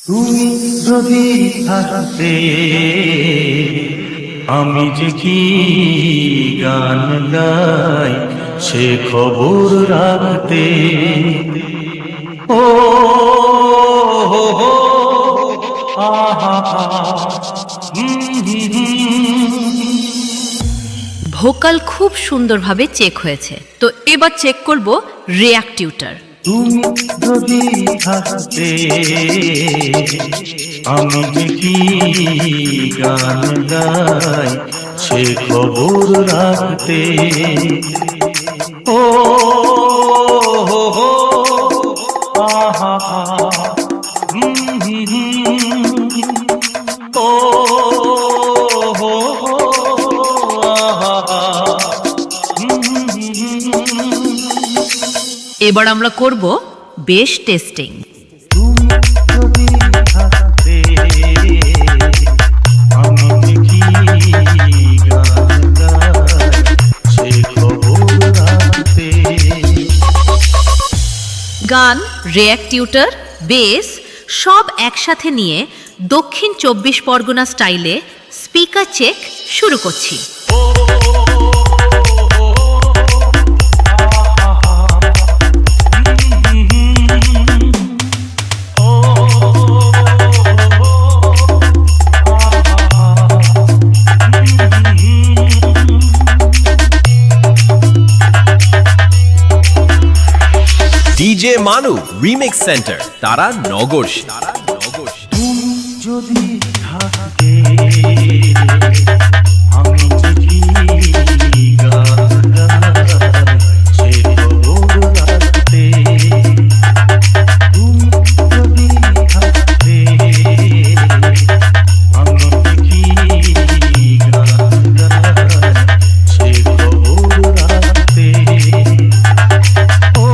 তুমি যদি থাকতে আমি যে কি গান গাই সে খবর রাখতে। ও হো হো, আহা হা, ভোকাল খুব সুন্দরভাবে চেক হয়েছে, তো এবার চেক করব রিঅ্যাক্ট টিউটর। তুমি যদি থাকতে আমি যে কি গান গাই সে খবর রাখতে। ও হো হো, আহা হা, ও হো হো, আহা হা। এবার আমরা করব বেস টেস্টিং। তুমি যদি থাকতে আমি যে কি গান গাই সে খবর রাখতে। গান, রিঅ্যাক্ট টিউটর, বেস সব একসাথে নিয়ে দক্ষিণ 24 পরগনা স্টাইলে স্পিকার চেক শুরু করছি। ডিজে মানু রিমিক্স সেন্টার, তারা নগর। তুমি যদি থাকতে আমি যে কি গান গাই সে খবর রাখতে। তুমি যদি থাকতে আমি যে কি গান গাই সে খবর রাখতে। ও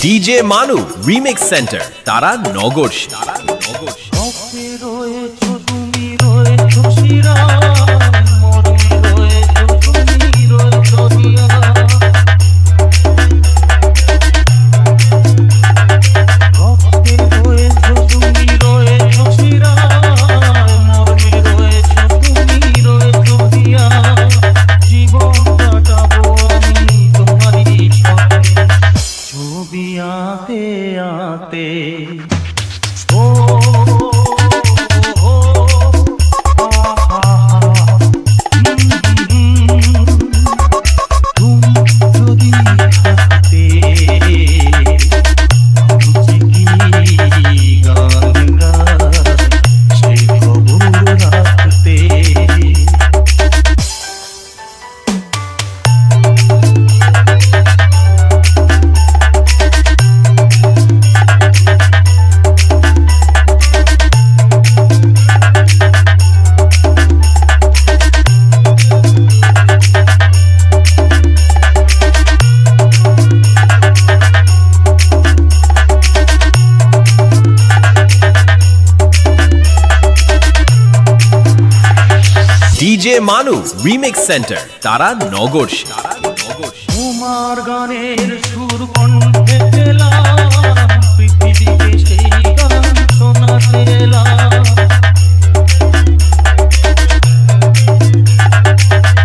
ডিজে মানু রিমিক্স সেন্টার, তারা নগর। রক্তে রয়েছো তুমি রয়েছো শিরা, মরমে রয়েছো তুমি রয়েছো হিয়া। রক্তে রয়েছো তুমি রয়েছো শিরা, মরমে রয়েছো তুমি রয়েছো হিয়া। জীবন কাটাবো আমি তোমারই সাথে, ছবি আঁতে আঁতে। ও হো, আহা হা, তুমি যদি থাকতে আমি যে কি গান গাই সে খবর রাখতে। ডিজে মানু রিমিক্স সেন্টার, তারা নগর। তোমার গানের সুর কণ্ঠে পেলাম, পৃথিবীকে সেই গান শোনাতে এলাম।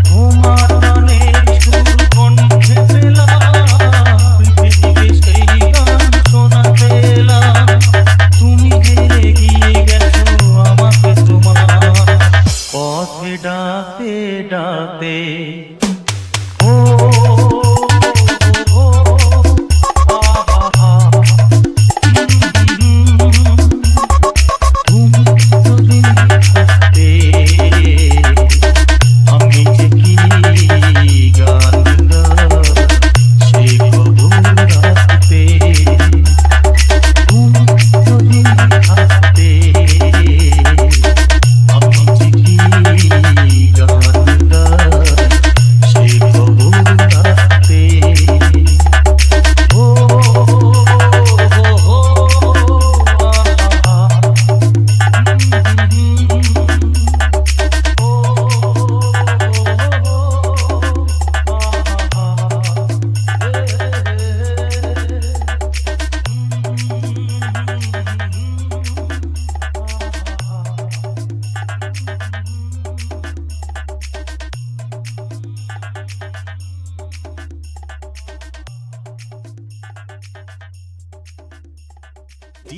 তোমার গানের সুর কণ্ঠে পেলাম, পৃথিবীকে সেই গান শোনাতে এলাম। তুমি যে এগিয়ে গেছো আমাকে তোমার পথে ডাকতে ডাকতে। ও হো, আহা হা, তুমি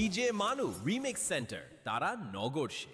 ডিজে মানু রিমিক্স সেন্টার, তারা নগর সে।